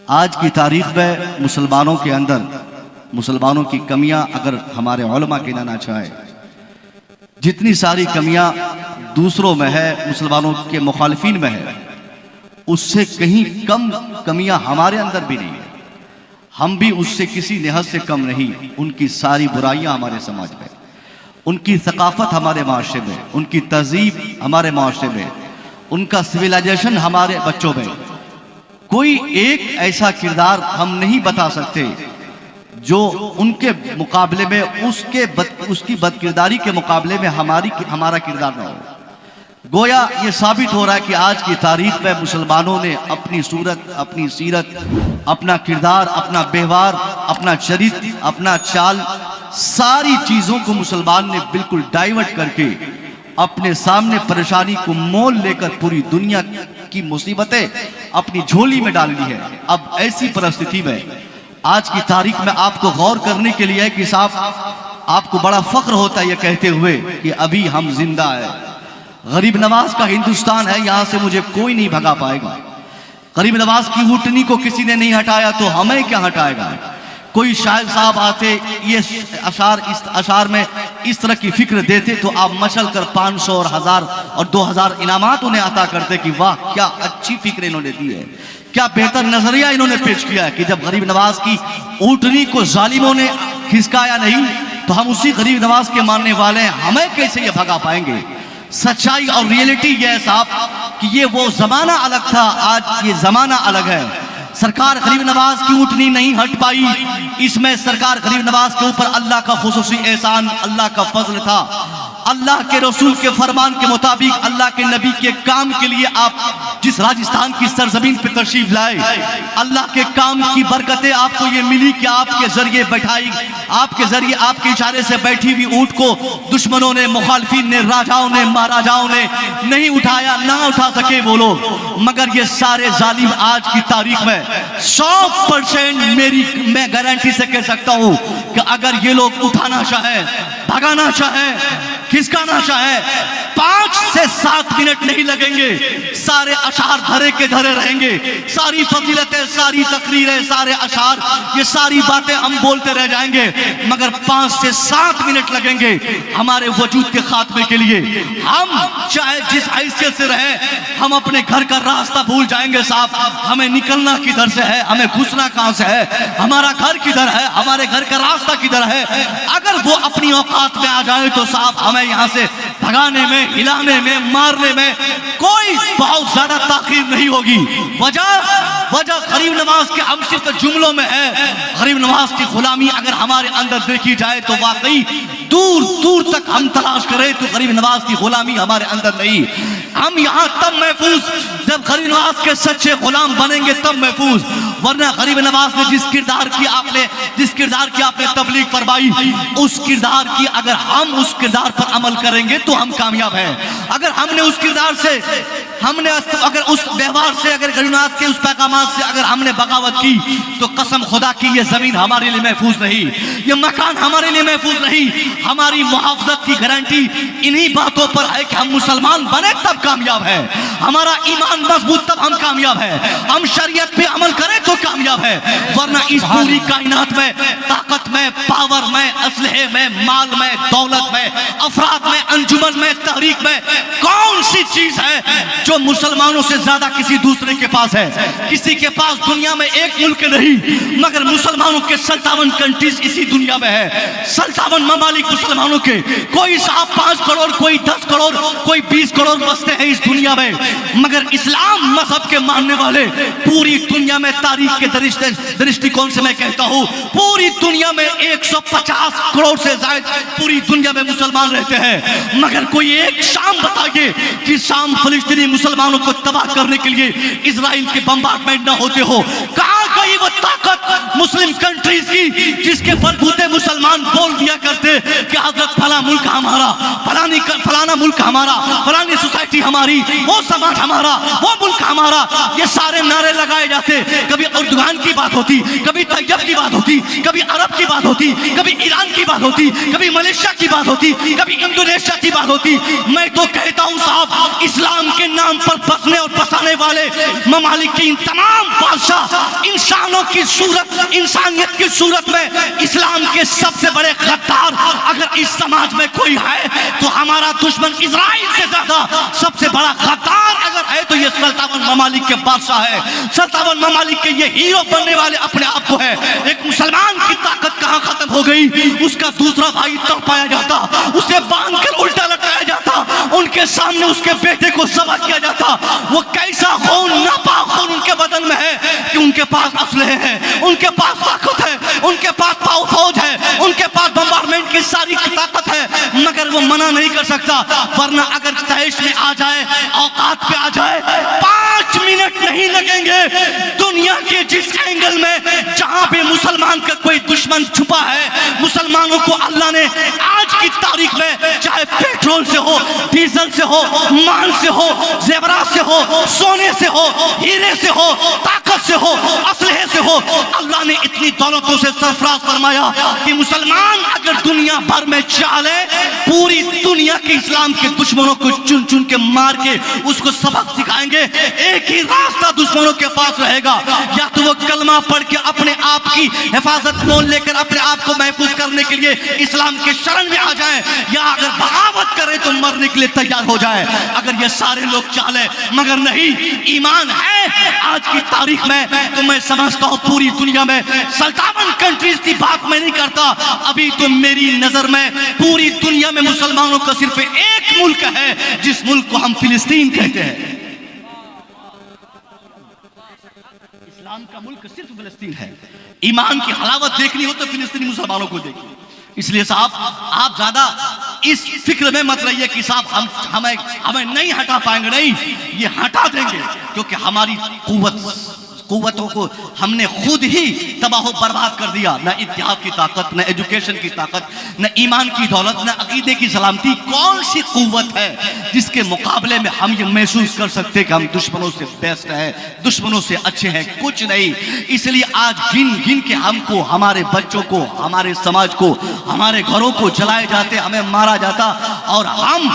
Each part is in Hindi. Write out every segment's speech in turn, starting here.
आज की तारीख में मुसलमानों के अंदर मुसलमानों की कमियां अगर हमारे उलमा गिनाना चाहे, जितनी सारी कमियां दूसरों में है, मुसलमानों के मुखालिफिन में है, उससे कहीं कम कमियां हमारे अंदर भी नहीं है। हम भी उससे किसी निहत से कम नहीं। उनकी सारी बुराइयां हमारे समाज में, उनकी सकाफत हमारे माशरे में, उनकी तहजीब हमारे माशरे में, उनका सिविलाइजेशन हमारे बच्चों में। कोई एक ऐसा किरदार हम नहीं बता सकते जो उनके मुकाबले में, उसकी बदकिरदारी के मुकाबले में हमारा किरदार ना हो। गोया ये साबित हो रहा है कि आज की तारीख में मुसलमानों ने अपनी सूरत, अपनी सीरत, अपना किरदार, अपना व्यवहार, अपना चरित्र, अपना चाल, सारी चीजों को मुसलमान ने बिल्कुल डाइवर्ट करके अपने सामने परेशानी को मोल लेकर पूरी दुनिया की मुसीबतें अपनी झोली में डाल ली है। अब ऐसी परिस्थिति में आज की तारीख में आपको गौर करने के लिए है कि साहब आपको बड़ा फख्र होता है ये कहते हुए कि अभी हम जिंदा है। गरीब नवाज का हिंदुस्तान है, यहां से मुझे कोई नहीं भगा पाएगा। गरीब नवाज की ऊँटनी को किसी ने नहीं हटाया तो हमें क्या हटाएगा। कोई शायर साहब आते, ये इस अशार में इस तरह की फिक्र देते तो आप मचल कर 500 और 1000 और 2000 इनामात उन्हें अता करते कि वाह क्या अच्छी फिक्र इन्होंने दी है, क्या बेहतर नजरिया इन्होंने पेश किया है कि जब गरीब नवाज की ऊँटनी को जालिमों ने खिसकाया नहीं तो हम उसी गरीब नवाज के मानने वाले हैं, हमें कैसे ये भगा पाएंगे। सच्चाई और रियलिटी ये है साहब कि ये वो जमाना अलग था, आज ये जमाना अलग है। सरकार गरीब नवाज की ऊँटनी नहीं हट पाई, इसमें सरकार गरीब नवाज के ऊपर अल्लाह का खुसूसी एहसान, अल्लाह का फजल था। अल्लाह के रसूल के फरमान के मुताबिक, अल्लाह के नबी के काम के लिए आप जिस राजस्थान की सरजमीन पे तशरीफ लाए, अल्लाह के काम की बरकतें आपको ये मिली कि आपके जरिए बैठाई, आपके जरिए आपके इशारे से बैठी हुई ऊँट को दुश्मनों ने, मुखालिफिन ने, राजाओं ने, महाराजाओं ने नहीं उठाया, ना उठा सके वो लोग। मगर ये सारे जालिम आज की तारीख में 100% मैं गारंटी से कह सकता हूं कि अगर ये लोग उठाना चाहे, भगाना चाहे, खिसकाना चाहे, 5 से 7 मिनट नहीं लगेंगे। सारे अशार धरे के धरे रहेंगे, सारी फजीलतें, सारी तकरीरें, सारे अशार, ये सारी बातें हम बोलते रह जाएंगे, मगर 5 से 7 मिनट लगेंगे हमारे वजूद के खात्मे के लिए। हम चाहे जिस हैसियत से रहे, हम अपने घर का रास्ता भूल जाएंगे साहब। हमें निकलना किधर से है, हमें घुसना कहां से है, हमारा घर किधर है, हमारे घर का रास्ता किधर है। अगर वो अपनी औकात में आ जाए तो साहब हमें यहां से भगाने में, हिलाने में, मारने में कोई बहुत ज्यादा ताकीर नहीं होगी। वजह गरीब नवाज के हम सिर्फ जुमलों में है। गरीब नवाज की गुलामी अगर हमारे अंदर देखी जाए तो वाकई दूर दूर तक हम तलाश करें तो गरीब नवाज की गुलामी हमारे अंदर नहीं। हम यहाँ तब महफूज जब गरीब नवाज के सच्चे गुलाम बनेंगे, तब महफूज। वरना गरीब नवाज ने जिस किरदार की आपने तबलीग फरमाई, उस किरदार की अगर हम उस किरदार पर अमल करेंगे तो हम कामयाब हैं। अगर हमने उस किरदार से, अगर उस व्यवहार से, अगर गरीब नवाज के उस पैगामात से अगर हमने बगावत की तो कसम खुदा की ये जमीन हमारे लिए महफूज नहीं, ये मकान हमारे लिए महफूज नहीं। हमारी मुहाफ़ज़त की गारंटी इन्हीं बातों पर है कि हम मुसलमान बने तब कामयाब है, हमारा ईमान मजबूत तब हम कामयाब है, हम शरीयत पे अमल करें तो कामयाब है। वरना इस पूरी कायनात में, ताकत में, पावर में, असलहे में, माल में, दौलत में, अफराद में, अंजुमन में, तहरीक में कौन सी चीज है जो मुसलमानों से ज्यादा किसी दूसरे के पास है। किसी के पास दुनिया में एक मुल्क नहीं, मगर मुसलमानों के 57 कंट्रीज इसी दुनिया में है। 57 ममालिक मुसलमानों के, कोई साहब 5 करोड़, कोई 10 करोड़, कोई 20 करोड़ बसते हैं इस दुनिया में, मगर इस्लाम मजहब के मानने वाले पूरी दुनिया में, तारीख के दृष्टिकोण से मैं कहता हूँ, पूरी दुनिया में 150 करोड़ से ज्यादा पूरी दुनिया में मुसलमान रहते हैं। मगर कोई एक शाम बताइए कि शाम फिलिस्तीनी मुसलमानों को तबाह करने के लिए इजराइल के बम्बार्डमेंट ना होते हो। कहाँ गई वो ताकत मुस्लिम कंट्रीज की जिसके बलबूते मुसलमान बोल दिया करते कि हजरत फला मुल्क हमारा, फलाना मुल्क हमारा, फलानी सोसाइटी हमारी, वो समाज हमारा, वो मुल्क हमारा। ये सारे नारे लगाए जाते, कभी उर्दुगान की बात होती, कभी तैयब की बात होती, कभी अरब की बात होती, कभी ईरान की बात होती, कभी मलेशिया की बात होती, कभी इंडोनेशिया की बात होती। मैं तो कहता हूं साहब, इस्लाम के नाम पर बसने और बसाने वाले ममालिक की इन तमाम बादशाह, इन मुसलमानों की सूरत, इंसानियत की सूरत में इस्लाम के सबसे बड़े गद्दार अगर इस समाज में कोई है तो हमारा दुश्मन इजराइल से ज्यादा सबसे बड़ा गद्दार अगर है तो ये सल्तावन ममालिक के बादशाह है। सल्तावन ममालिक के ये हीरो बनने वाले अपने आप को है। एक मुसलमान की ताकत कहां खत्म हो गई, उसका दूसरा भाई तड़पाया जाता, उसे बांध कर उल्टा लटकाया जाता, उनके सामने उसके बेटे को ज़बह किया जाता। वो कैसा खून, नापाक खून उनके बदन में है कि उनके पास असलहे हैं, उनके पास ताकत है, उनके पास फौज है, उनके पास बम्बार्डमेंट की सारी ताकत है, मगर वो मना नहीं कर सकता। वरना अगर तैश में आ जाए, औकात पे आ जाए, 5 मिनट नहीं लगेंगे दुनिया के जिस एंगल में जहां पे मुसलमान का कोई दुश्मन छुपा है, मुसलमानों को अल्लाह ने आज की तारीख में चाहे पेट्रोल से हो, डीजल से हो, माल से हो, जेवरात से हो, सोने से हो, हीरे से हो, ताकत से हो, असलहे से हो, अल्लाह ने इतनी दौलतों से सरफराज फरमाया कि मुसलमान अगर दुनिया भर में चाले पूरी दुनिया के इस्लाम के दुश्मनों को चुन चुन के मार के उसको सबक सिखाएंगे। एक ही रास्ता दुश्मनों के पास रहेगा, या तो वो कलमा पढ़ के अपने आप की हिफाजत मोल लेकर अपने आप को महफूज करने के लिए इस्लाम के शरण में आ जाए, या अगर बगावत करे तो मरने के लिए तैयार हो जाए। अगर ये सारे लोग चाले, मगर नहीं, ईमान है आज की तारीख में तो मैं समझता हूं पूरी दुनिया में 57 कंट्रीज की बात मैं नहीं करता, अभी तो मेरी नजर में पूरी दुनिया में मुसलमानों का सिर्फ एक मुल्क है जिस मुल्क को हम फिलिस्तीन कहते हैं। इस्लाम का मुल्क सिर्फ फिलिस्तीन है। ईमान की हलावत देखनी हो तो फिलिस्तीनी मुसलमानों को देखिए। इसलिए साहब आप ज्यादा इस फिक्र में मत रहिए कि साहब हमें नहीं हटा पाएंगे, नहीं, ये हटा देंगे, क्योंकि हमारी कुव्वतों को हमने खुद ही तबाह बर्बाद कर दिया। न इत्तेहाद की ताकत, न एजुकेशन की ताकत, न ईमान की दौलत, न अकीदे की सलामती। कौन सी कुव्वत है जिसके मुकाबले में हम ये महसूस कर सकते हैं कि हम दुश्मनों से बेस्ट है, दुश्मनों से अच्छे हैं? कुछ नहीं। इसलिए आज गिन गिन के हमको, हमारे बच्चों को, हमारे समाज को, हमारे घरों को जलाए जाते, हमें मारा जाता, और हम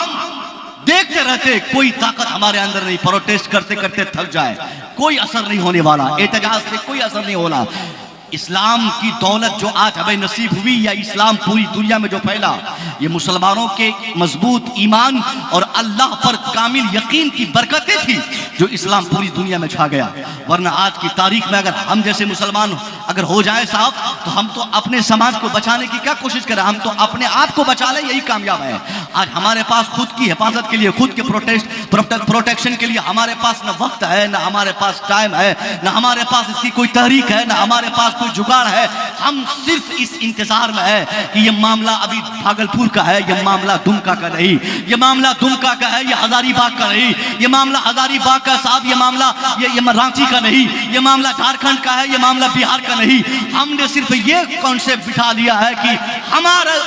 देखते रहते। कोई ताकत हमारे अंदर नहीं, प्रोटेस्ट करते करते थक जाए, कोई असर नहीं होने वाला, एहतजाज से कोई असर नहीं होना। इस्लाम की दौलत जो आज हमें नसीब हुई, या इस्लाम पूरी दुनिया में जो फैला, ये मुसलमानों के मजबूत ईमान और अल्लाह पर कामिल यकीन की बरकतें थी जो इस्लाम पूरी दुनिया में छा गया। वरना आज की तारीख में अगर हम जैसे मुसलमान अगर हो जाए साहब, तो हम तो अपने समाज को बचाने की क्या कोशिश करें, हम तो अपने आप को बचा लें, यही कामयाब है। आज हमारे पास खुद की हिफाजत के लिए, खुद के प्रोटेक्शन के लिए हमारे पास न वक्त है, न हमारे पास टाइम है, न हमारे पास इसकी कोई तहरीक है, न हमारे पास कोई जुगाड़ है। हम सिर्फ इस इंतजार में है कि ये मामला अभी भागलपुर का है, ये मामला दुमका का नहीं, ये मामला दुमका का है, ये हजारीबाग का नहीं, ये मामला हजारीबाग का साहब, ये मामला ये रांची का नहीं, ये मामला झारखंड का है, ये मामला बिहार का नहीं। हमने सिर्फ ये कॉन्सेप्ट बिठा लिया है कि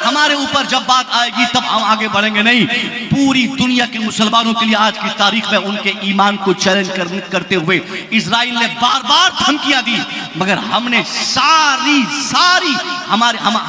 हमारे ऊपर जब बात आएगी तब हम आगे बढ़ेंगे, नहीं। पूरी दुनिया के मुसलमानों के लिए आज की तारीख में उनके ईमान को चैलेंज करते हुए इजराइल ने बार बार धमकियां दी, मगर हमने सारी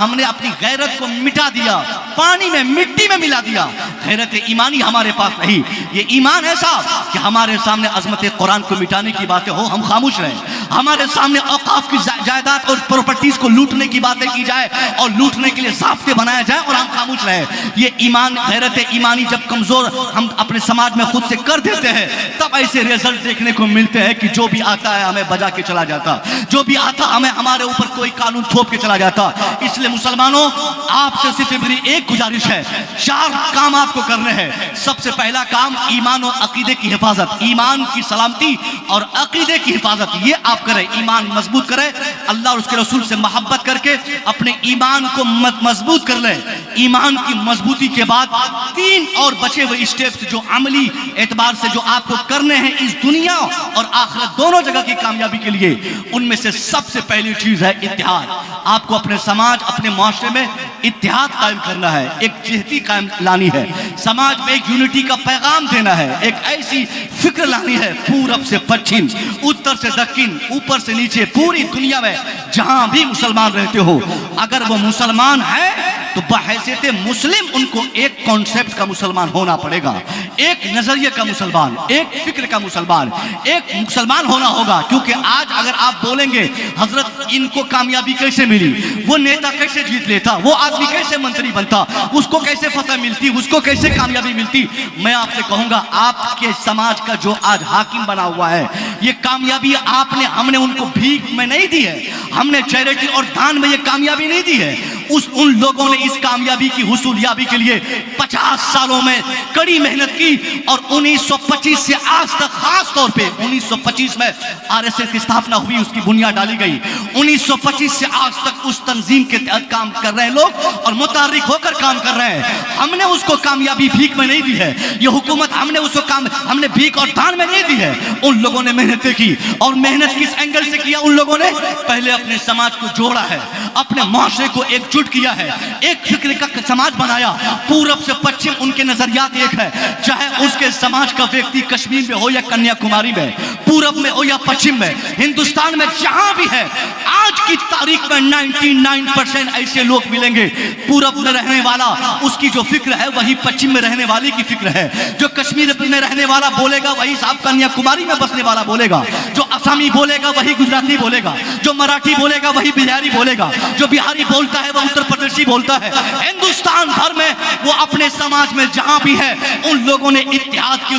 हमने अपनी गैरत को मिटा दिया, पानी में, मिट्टी में मिला दिया। गैरत ईमानी हमारे पास नहीं। ये ईमान है साहब कि हमारे सामने अजमत कुरान को मिटाने की बातें हो, हम खामोश रहें। हमारे सामने औकाफ की जायदाद और प्रॉपर्टीज को लूटने की बातें की जाए और लूटने के लिए ज़ाब्ते बनाया जाए और हम खामोश रहें। ये ईमान, गैरत ईमानी जब कमजोर हम अपने समाज में खुद से कर देते हैं, तब ऐसे रिजल्ट देखने को मिलते हैं कि जो भी आता है हमें बजा के चला जाता, जो भी आता हमें हमारे ऊपर कोई कानून थोप के चला जाता। इसलिए मुसलमानों, आपसे सिर्फ मेरी एक गुजारिश है, 4 काम आपको करने हैं। सबसे पहला काम ईमान और अकीदे की हिफाजत, ईमान की सलामती और अकीदे की हिफाजत, ये आप करें। ईमान मजबूत करें, अल्लाह और उसके रसूल से मोहब्बत करके अपने ईमान को मजबूत कर लें। ईमान की मजबूती के बाद 3 और बचे हुए स्टेप्स जो अमली एतबार से जो आपको करने हैं इस दुनिया और आखिरत दोनों जगह की कामयाबी के लिए, उनमें से सबसे पहली चीज है इत्तेहाद। आपको अपने समाज, अपने मुआशरे में इत्तेहाद कायम करना है, एक जिहती कायम लानी है, समाज में एक यूनिटी का पैगाम देना है, एक ऐसी फिक्र लानी है पूरब से पश्चिम, उत्तर से दक्षिण, ऊपर से नीचे, पूरी दुनिया में जहां भी मुसलमान रहते हो, अगर वो मुसलमान है तो बहैसियत मुस्लिम उनको एक कॉन्सेप्ट का मुसलमान होना पड़ेगा, एक नजरिए का मुसलमान, एक फिक्र का मुसलमान, एक मुसलमान होना होगा। क्योंकि आज अगर आप बोलेंगे हजरत इनको कामयाबी कैसे मिली, वो नेता कैसे जीत लेता, वो आदमी कैसे मंत्री बनता, उसको कैसे फतह मिलती, उसको कैसे कामयाबी मिलती, मैं आपसे कहूंगा आपके समाज का जो आज हाकिम बना हुआ है, ये कामयाबी आपने हमने उनको भीख में नहीं दी है, हमने चैरिटी और दान में ये कामयाबी नहीं दी है। उन लोगों ने इस कामयाबी की हुसूलियाबी के लिए 50 सालों में कड़ी मेहनत की और 1925 से आज तक, खास तौर पे 1925 में आरएसएस की स्थापना हुई, उसकी बुनियाद डाली गई। 1925 से आज तक उस तंजीम के तहत काम कर रहे हैं लोग और मुतारिक होकर काम कर रहे हैं। हमने उसको कामयाबी भीख में नहीं दी है, ये हुकूमत हमने भीख और दान में नहीं दी है। उन लोगों ने मेहनतें की और मेहनत किस एंगल से किया, उन लोगों ने पहले अपने समाज को जोड़ा है, अपने माशरे को एकजुट किया है, एक फिक्र का समाज बनाया। पूरब से पश्चिम उनके नजरियात एक है, चाहे उसके समाज का व्यक्ति कश्मीर में हो या कन्याकुमारी में, पूरब में हो या पश्चिम में, हिंदुस्तान में जहां भी है, आज की तारीख में 99% ऐसे लोग मिलेंगे। पूरब में रहने वाला उसकी जो फिक्र है वही पश्चिम में रहने वाले की फिक्र है। जो कश्मीर में रहने वाला बोलेगा वही साहब कन्याकुमारी में बसने वाला बोलेगा, जो असमी बोलेगा वही गुजराती बोलेगा, जो मराठी बोलेगा वही बिहारी बोलेगा, जो बिहारी बोलता है वह उत्तर प्रदेशी बोलता है। हिंदुस्तान भर में वो अपने समाज में जहां भी है, उन लोगों ने इत्तेहाद की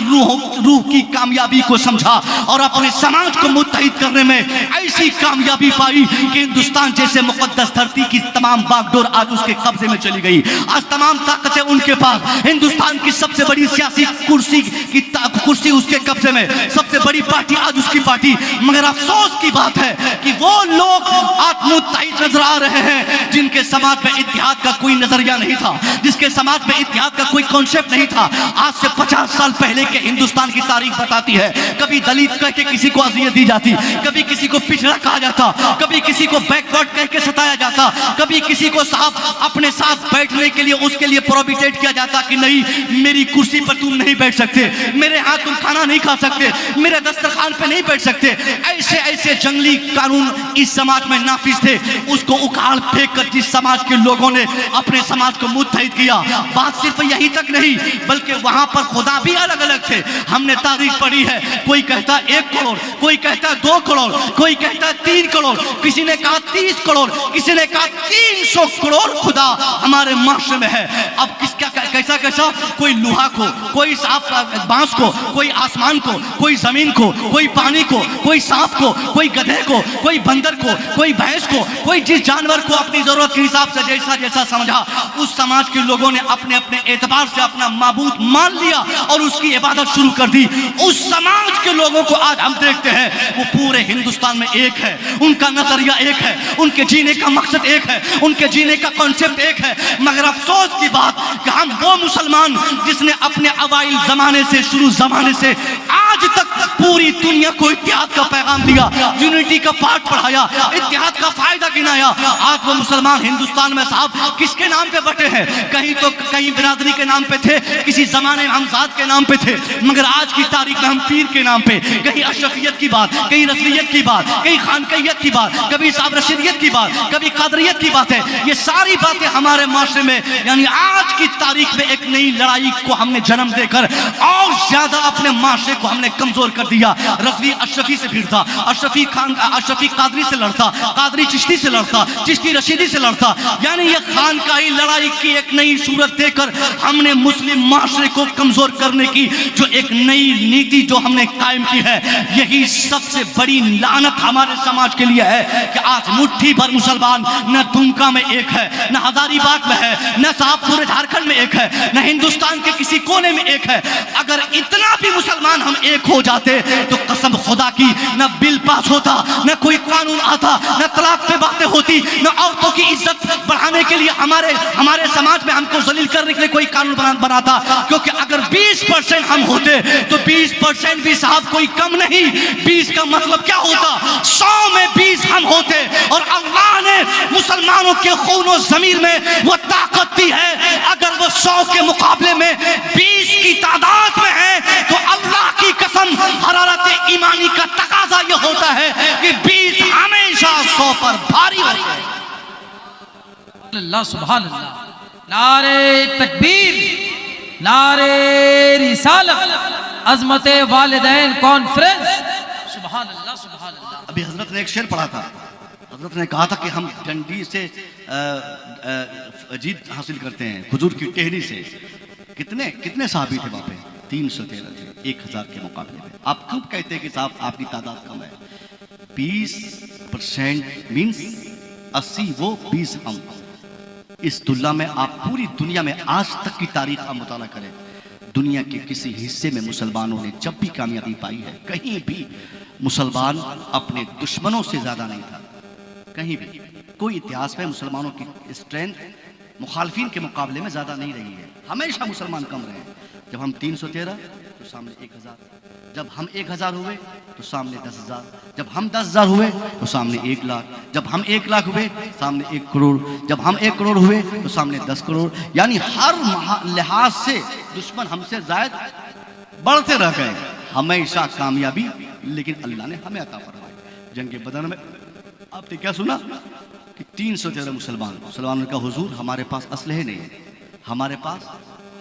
रूह की कामयाबी को समझा और अपने समाज को मुत्तहिद करने में ऐसी कामयाबी पाई कि हिंदुस्तान जैसे मुकद्दस धरती की तमाम बागडोर आज उसके कब्जे में चली गई। आज तमाम ताकतें उनके पास, हिंदुस्तान की सबसे बड़ी सियासी कुर्सी उसके कब्जे में, सबसे बड़ी पार्टी आज उसकी पार्टी। मगर अफसोस की बात है कि वो लोग आज मुत्तहिद नजर आ रहे हैं जिनके समाज में इत्तेहाद का कोई नजरिया नहीं था, जिसके समाज में इत्तेहाद का कोई कॉन्सेप्ट नहीं था। आज से 50 साल पहले के हिंदुस्तान की तारीख बताती है, कभी दलित कह के किसी को अजियत दी जाती, कभी किसी को पिछड़ा कहा जाता, कभी किसी को बैकवर्ड कह के सताया जाता, कभी किसी को साहब अपने साथ बैठने के लिए उसके लिए प्रोहिबिटेट किया जाता कि नहीं मेरी कुर्सी पर तुम नहीं बैठ सकते, मेरे हाथ तुम खाना नहीं खा सकते, मेरे दस्तरखान पे नहीं बैठ सकते। ऐसे ऐसे जंगली कानून इस समाज में नाफिज थे, उसको उखाड़ फेंक कर जिस समाज के लोगों ने अपने समाज को मुत्तहिद किया। बात सिर्फ यहीं तक नहीं बल्कि वहां पर खुदा भी अलग अलग थे। हमने तारीख पढ़ी है, कोई कहता 1 करोड़, कोई कहता 2 करोड़, कोई कहता 3 करोड़, किसी ने कहा 30 करोड़, किसी ने कहा 300 करोड़ खुदा हमारे माशरे में है। अब किसका कैसा कैसा, कोई लोहा को, कोई बांस को, कोई आसमान को, कोई जमीन को, कोई पानी को, कोई सांप को, कोई गधे को, कोई बंदर को, कोई भैंस को, कोई जिस जानवर को अपनी जरूरत के हिसाब से जैसा जैसा समझा, उस समाज के लोगों ने अपने अपने एतबार से अपना माबूद मान लिया और उसकी इबादत शुरू कर दी। उस समाज के लोगों को आज हम देखते हैं वो पूरे हिंदुस्तान में एक है, उनका नजरिया एक है, उनके जीने का मकसद एक है, उनके जीने का कॉन्सेप्ट एक है। मगर अफसोस की बात कि हम वो मुसलमान जिसने अपने अवाइल जमाने से, शुरू जमाने से आज तक पूरी दुनिया को इत्तेहाद का पैगाम दिया, यूनिटी का पाठ पढ़ाया, इत्तेहाद का फायदा गिनाया, आज वो मुसलमान हिंदुस्तान में साहब किसके नाम पे बटे हैं? कहीं तो कहीं बिरादरी के नाम पे थे, किसी जमाने में हम जात के नाम पे थे, मगर आज की तारीख में हम पीर के नाम पे, कहीं अशरफियत की बात, कहीं रसलियत की बात, कहीं खानकैयत की बात, कभी साहब रशीदियत की बात, कभी कादरियत की बात है। ये सारी बातें हमारे माशरे में यानी आज की तारीख में एक नई लड़ाई को हमने जन्म देकर और ज्यादा अपने माशरे को हमने कमजोर कर दिया। रज़वी अशरफी से भिड़ता, अशरफी कादरी से लड़ता, कादरी चिश्ती से लड़ता, चिश्ती रशीदी से लड़ता। यानी ये खानकाही लड़ाई की एक नई सूरत देकर हमने मुस्लिम माशरे को कमजोर करने की जो एक नई नीति जो हमने कायम की है, यही सबसे बड़ी लानत हमारे समाज के लिए है कि आज मुट्ठी भर मुसलमान न दुमका में एक है, न हजारीबाग में है, न साहब पूरे झारखंड में एक है, न हिंदुस्तान के किसी कोने में एक है। अगर इतना भी मुसलमान हम एक हो जाते तो कसम खुदा की न बिल पास होता, न कोई कानून आता, न तलाक पे बातें होती, न औरतों की इज्जत बढ़ाने के लिए हमारे समाज में हमको जलील करने के लिए कोई कानून बनाता। क्योंकि अगर 20% हम होते तो 20% भी साहब कोई कम नहीं, 20 का मतलब क्या होता, 100 में 20 हम होते। और अल्लाह ने मुसलमानों के खूनो ज़मीर में वो ताकत दी है, अगर वो 100 के मुकाबले में 20 की तादाद में है तो अल्लाह की कसम हरारत ईमानी का तकाजा ये होता है कि 20 हमेशा 100 पर भारी होते हैं। अल्लाह सुभान अल्लाह, नारे तकबीर, नारे रिसालत, अजमत वालिदैन कॉन्फ्रेंस। सुभान अल्लाह, सुभान अल्लाह। अभी हजरत ने एक शेर पढ़ा था, हजरत ने कहा था कि हम डंडी से जीत हासिल करते हैं, हुजूर की टेहरी से। कितने कितने साहबी थे वहाँ पे? 313 थे 1000 के मुकाबले में। आप क्यों कहते हैं कि साहब आपकी तादाद कम है? 20% मीन्स 80 वो 20 हम। इस तुलना में आप पूरी दुनिया में आज तक की तारीख का मुताला करें, दुनिया के किसी हिस्से में मुसलमानों ने जब भी कामयाबी पाई है, कहीं भी मुसलमान अपने दुश्मनों से ज्यादा नहीं था। कहीं भी कोई इतिहास में मुसलमानों की स्ट्रेंथ मुखालफिन के मुकाबले में ज्यादा नहीं रही है। हमेशा मुसलमान कम रहे। जब हम 313 तो सामने 1000, जब हम 1000 हुए तो सामने 10,000, जब हम 10,000 हुए तो सामने 1 लाख, जब हम 1 लाख हुए सामने 1 करोड़, जब हम 1 करोड़ हुए तो सामने 10 करोड़। यानी हर लिहाज से दुश्मन हमसे ज्यादा बढ़ते रह गए। हमेशा कामयाबी लेकिन अल्लाह ने हमें अता फरमाई। जंग बदर में आपने क्या सुना कि 313 मुसलमानों का हुजूर, हमारे पास असलहे नहीं, हमारे पास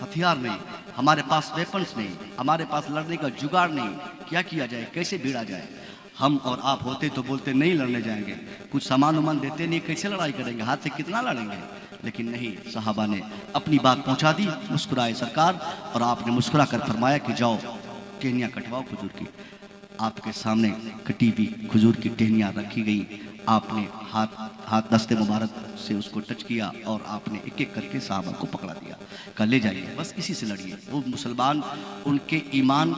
हथियार नहीं, हमारे पास वेपन्स नहीं, हमारे पास लड़ने का जुगाड़ नहीं, क्या किया जाए, कैसे भिड़ा जाए। हम और आप होते तो बोलते नहीं लड़ने जाएंगे, कुछ सामान उमान देते नहीं, कैसे लड़ाई करेंगे, हाथ से कितना लड़ेंगे। लेकिन नहीं, सहाबा ने अपनी बात पहुंचा दी, मुस्कुराए सरकार, और आपने मुस्कुरा कर फरमाया कि जाओ टहनियाँ कटवाओ खजूर की। आपके सामने कटी हुई खजूर की टहनियाँ रखी गई। आपने हाथ दस्ते मुबारक से उसको टच किया और आपने एक एक करके साहबा को पकड़ा दिया, कहा ले जाइए, बस इसी से लड़िए। वो मुसलमान, उनके ईमान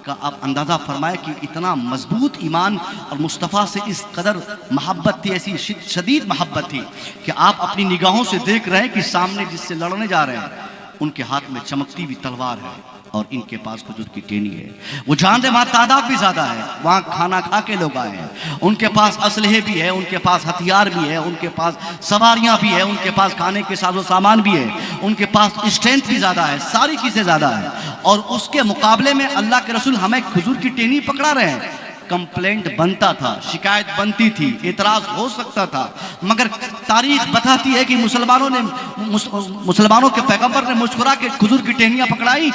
का आप अंदाज़ा फरमाए कि इतना मजबूत ईमान और मुस्तफ़ा से इस कदर मोहब्बत थी, ऐसी शदीद मोहब्बत थी कि आप अपनी निगाहों से देख रहे हैं कि सामने जिससे लड़ने जा रहे हैं उनके हाथ में चमकती हुई तलवार है और इनके पास खजूर की टेनी है। वो जान रहे वहाँ तादाद भी ज़्यादा है, वहाँ खाना खा के लोग आए हैं, उनके पास असलहे भी है, उनके पास हथियार भी है, उनके पास सवारियाँ भी है, उनके पास खाने के साजो सामान भी है, उनके पास स्ट्रेंथ भी ज़्यादा है, सारी चीज़ें ज़्यादा है। और उसके मुकाबले में अल्लाह के रसूल हमें खजूर की टेनी पकड़ा रहे हैं। कंप्लेंट बनता था, शिकायत बनती थी, एतराज हो सकता था, मगर तारीख बताती है कि मुसलमानों के पैगंबर ने मुस्कुरा के खजूर की टहनियाँ पकड़ाई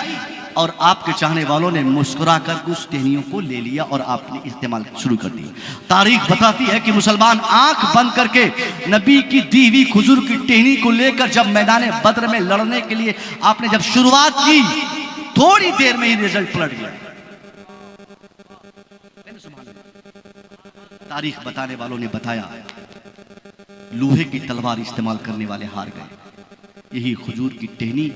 और आपके चाहने वालों ने मुस्कुरा कर उस टहनियों को ले लिया और आपने इस्तेमाल शुरू कर दी। तारीख बताती है कि मुसलमान आंख बंद करके नबी की दी हुई खजूर की टहनी को लेकर जब मैदान बद्र में लड़ने के लिए आपने जब शुरुआत की, थोड़ी देर में ही रिजल्ट पलट गया। तारीख बताने वालों ने बताया, लोहे की तलवार इस्तेमाल करने वाले हार गए। यही खजूर की टहनी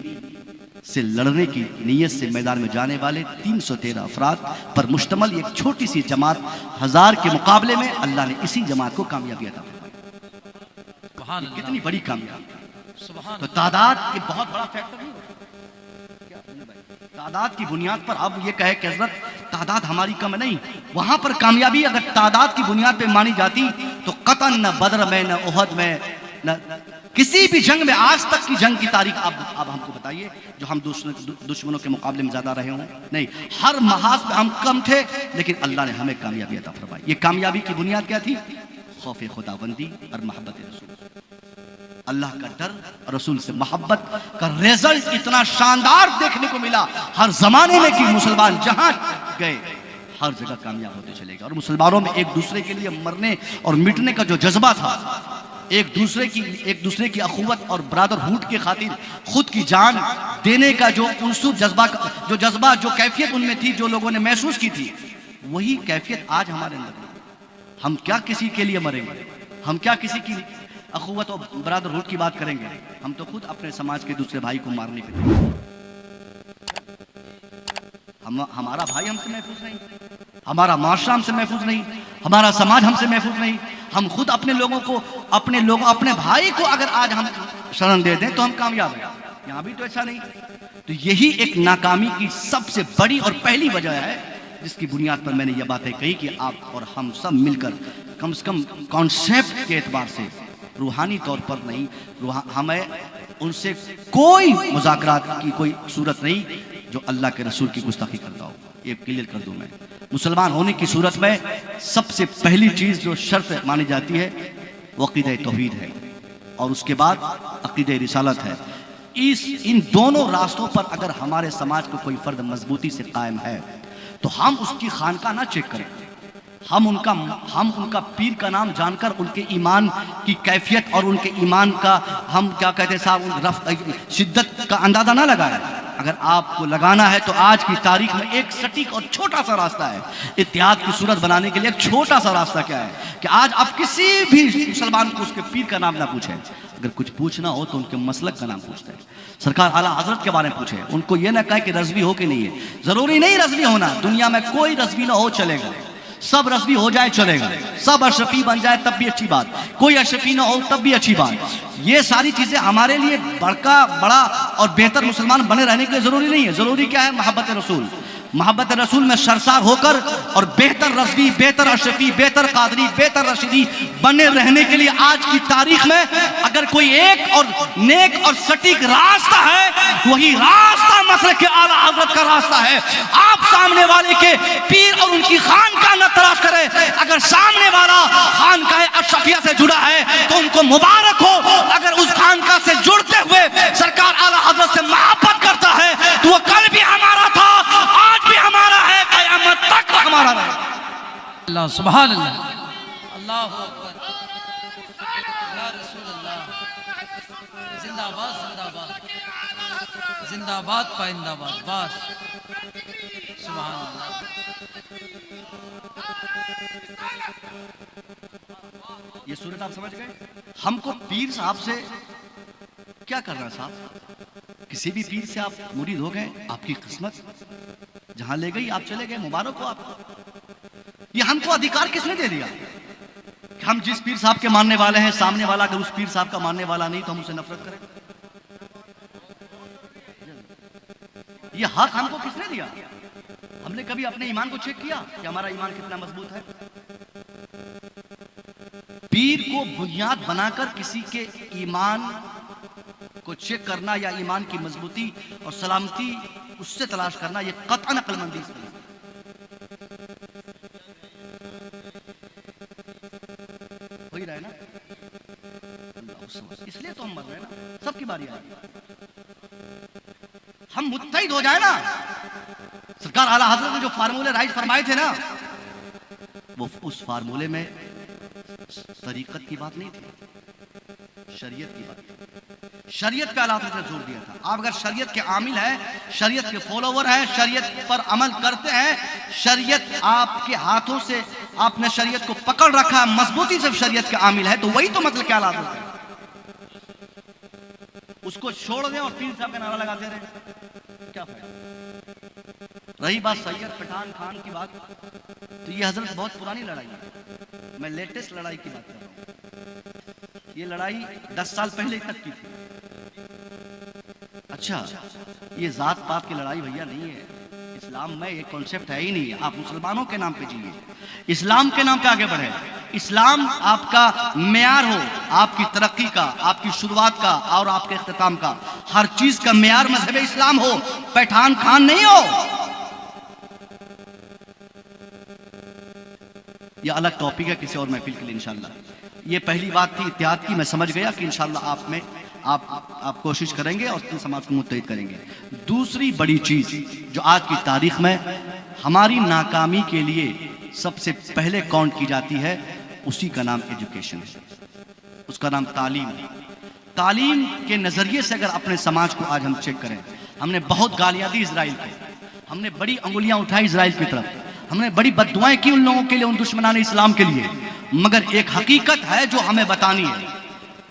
से लड़ने की नीयत से मैदान में जाने वाले 313 अफराद पर मुश्तमल एक छोटी सी जमात 1000 के मुकाबले में अल्लाह ने इसी जमात को कामयाबी अता फरमाई। कितनी बड़ी कामयाबी। तो तादाद ये बहुत बड़ा फैक्टर नहीं होता। तादाद की बुनियाद पर अब ये कहे कि हजरत तादाद हमारी कम नहीं, वहां पर कामयाबी अगर तादाद की बुनियाद पे मानी जाती तो कतन न बदर में, न उहद में, न किसी भी जंग में, आज तक की जंग की तारीख अब हमको बताइए जो हम दुश्मनों के मुकाबले में ज्यादा रहे हों। नहीं, हर महाज में हम कम थे, लेकिन अल्लाह ने हमें कामयाबी अता फरमाई। ये कामयाबी की बुनियाद क्या थी? खौफ खुदाबंदी और मोहब्बत रसूल, अल्लाह का डर, रसूल से मोहब्बत का रिजल्ट इतना शानदार देखने को मिला हर जमाने में कि मुसलमान जहां गए हर जगह कामयाब होते चले गए। और मुसलमानों में एक दूसरे के लिए मरने और मिटने का जो जज्बा था, एक दूसरे की अखुवत और ब्रदरहुड के खातिर खुद की जान देने का जो उनसुर जज्बा जो कैफियत उनमें थी, जो लोगों ने महसूस की थी, वही कैफियत आज हमारे अंदर। हम क्या किसी के लिए मरेंगे, हम क्या किसी की अखुवत और ब्रदरहुड की बात करेंगे? हम तो खुद अपने समाज के दूसरे भाई को मारने पे हमारा भाई हमसे महफूज नहीं, हमारा माशरा हमसे महफूज नहीं, हमारा समाज हमसे महफूज नहीं। हम खुद अपने लोगों को, अपने भाई को अगर आज हम शरण दे दें तो हम कामयाब हैं। यहाँ भी तो ऐसा नहीं। तो यही एक नाकामी की सबसे बड़ी और पहली वजह है जिसकी बुनियाद पर मैंने ये बातें कही कि आप और हम सब मिलकर कम से कम कॉन्सेप्ट के एतबार से, रूहानी तौर पर नहीं, हमें उनसे कोई मुज़ाकरात की कोई सूरत नहीं जो अल्लाह के रसूल की गुस्ताखी करता हो। ये क्लियर कर दूं मैं। मुसलमान होने की सूरत में सबसे पहली चीज़ जो शर्त मानी जाती है वो अक़ीदा तौहीद है और उसके बाद अक़ीदा रिसालत है। इन दोनों रास्तों पर अगर हमारे समाज को कोई फर्द मजबूती से कायम है तो हम उसकी खानका ना चेक करें, हम उनका पीर का नाम जानकर उनके ईमान की कैफियत और उनके ईमान का हम क्या कहते हैं साहब शिद्दत का अंदाजा ना लगाएं। अगर आपको लगाना है तो आज की तारीख में एक सटीक और छोटा सा रास्ता है इत्तेहाद की सूरत बनाने के लिए। एक छोटा सा रास्ता क्या है कि आज आप किसी भी मुसलमान को उसके पीर का नाम ना पूछें, अगर कुछ पूछना हो तो उनके मसलक का नाम पूछते हैं। सरकार आला हजरत के बारे में पूछे, उनको ये ना कहे कि रज़वी हो कि नहीं है, जरूरी नहीं रज़वी होना, दुनिया में कोई रज़वी ना हो चलेगा, सब रज़वी हो जाए चलेगा, सब अशरफी बन जाए तब भी अच्छी बात, कोई अशरफी ना हो तब भी अच्छी बात। ये सारी चीजें हमारे लिए बड़ा और बेहतर मुसलमान बने रहने के लिए जरूरी नहीं है। जरूरी क्या है? मोहब्बत रसूल, मोहब्बत रसूल में सरसार होकर और बेहतर रज़वी, बेहतर अशरफी, बेहतर कादरी, बेहतर रशीदी बने रहने के लिए आज की तारीख में अगर कोई एक और नेक और सटीक रास्ता है, वही रास्ता मसलक के आला हज़रत का रास्ता है। आप सामने वाले के पीर और उनकी खानका न तलाश करें। अगर सामने वाला खानका अशरफिया से जुड़ा है तो उनको मुबारक हो। अगर उस खानका से जुड़ते हुए सरकार आला हज़रत से मोहब्बत करता है तो वो कल भी हमारा था, आज भी हमारा है, क़यामत तक हमारा रहेगा। अल्लाह सुभान अल्लाह, अल्लाहु अकबर, या रसूल अल्लाह, जिंदाबाद जिंदाबाद जिंदाबाद पाइंदाबाद, बस सुभान अल्लाह। ये सूरत आप समझ गए? हमको पीर साहब से क्या करना है साहब? किसी भी पीर से आप मुरीद हो गए, आपकी किस्मत जहां ले गई आप चले गए, मुबारक हो आपको। ये हमको अधिकार किसने दे दिया कि हम जिस पीर साहब के मानने वाले हैं, सामने वाला अगर उस पीर साहब का मानने वाला नहीं तो हम उसे नफरत करें? ये हक हमको किसने दिया? हमने कभी अपने ईमान को चेक किया कि हमारा ईमान कितना मजबूत है? पीर को बुनियाद बनाकर किसी के ईमान को चेक करना या ईमान की मजबूती और सलामती उससे तलाश करना, यह कतअन अक्लमंदी से हो ही रहा है ना। इसलिए तो हम मर रहे हैं ना, सबकी बारी आ रही है, हम मुत्तहिद हो जाए ना। सरकार आला हज़रत ने जो फार्मूले राइज फरमाए थे ना, वो उस फार्मूले में तरीकत की बात नहीं थी, शरीयत की बात थी। शरीयत पे आला हज़रत ने जोर दिया था। आप अगर शरीयत के आमिल हैं, शरीयत के फॉलोवर हैं, शरीयत पर अमल करते हैं, शरीयत आपके हाथों से आपने शरीयत को पकड़ रखा है, मजबूती से शरीयत के आमिल है, तो वही तो मतलब क्या आला हज़रत है। उसको छोड़ दें और पीर साहब का नारा लगाते रहे, क्या फायदा? रही बात सैयद पठान खान की बात, तो ये हजरत बहुत पुरानी लड़ाई है, मैं लेटेस्ट लड़ाई की बात कर रहा हूँ। ये लड़ाई 10 साल पहले तक की थी। अच्छा, ये जात पात की लड़ाई भैया नहीं है, इस्लाम में ये कॉन्सेप्ट है ही नहीं। आप मुसलमानों के नाम पे जिए, इस्लाम के नाम पे आगे बढ़े। इस्लाम आपका मेयार हो, आपकी तरक्की का, आपकी शुरुआत का और आपके इख्तिताम का, हर चीज का मेयार मजहब इस्लाम हो, पठान खान नहीं हो। यह अलग टॉपिक है किसी और महफिल के लिए इंशाल्लाह। ये पहली बात थी इत्तेहाद की, मैं समझ गया कि इंशाल्लाह आप कोशिश करेंगे और समाज को मुत्तहिद करेंगे। दूसरी बड़ी चीज जो आज की तारीख में हमारी नाकामी के लिए सबसे पहले काउंट की जाती है, उसी का नाम एजुकेशन है, उसका नाम तालीम। तालीम के नजरिए से अगर अपने समाज को आज हम चेक करें, हमने बहुत गालियां दी इजराइल को, हमने बड़ी अंगुलियां उठाई इजराइल की तरफ, हमने बड़ी बद्दुआएं की उन लोगों के लिए, उन दुश्मनान इस्लाम के लिए, मगर एक हकीकत है जो हमें बतानी है।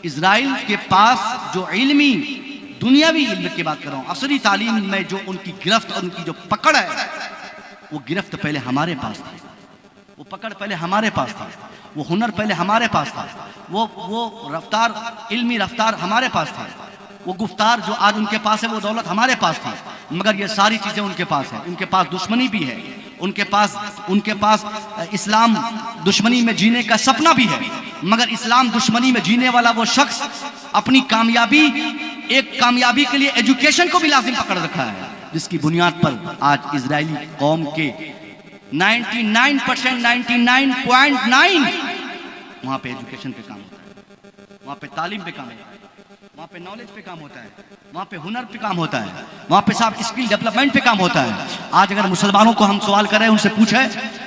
इजराइल के पास जो इल्मी दुनियावी इल्म की बात कर रहा हूं, असली तालीम में जो उनकी गिरफ्त और उनकी जो पकड़ है, वो गिरफ्त पहले हमारे पास थी, वो पकड़ पहले हमारे पास था, वो हुनर पहले हमारे पास था, वो रफ्तार, इल्मी रफ्तार हमारे पास था, वो गुफ्तार जो आज उनके पास है, वो दौलत हमारे पास थी। मगर ये सारी चीजें उनके पास है, उनके पास दुश्मनी भी है, उनके पास इस्लाम दुश्मनी में जीने का सपना भी है। मगर इस्लाम दुश्मनी में जीने वाला वो शख्स अपनी कामयाबी के लिए एजुकेशन को भी लाजिम पकड़ रखा है, जिसकी बुनियाद पर आज इजरायली कौम के 99% 99.9 वहां पे एजुकेशन पे काम होता है, वहां पे तालीम पे काम होता है। वहाँ पे नॉलेज पे काम होता है, वहाँ पे हुनर पे काम होता है, वहाँ पे साहब स्किल डेवलपमेंट पे काम होता है। आज अगर मुसलमानों को हम सवाल करें, उनसे पूछे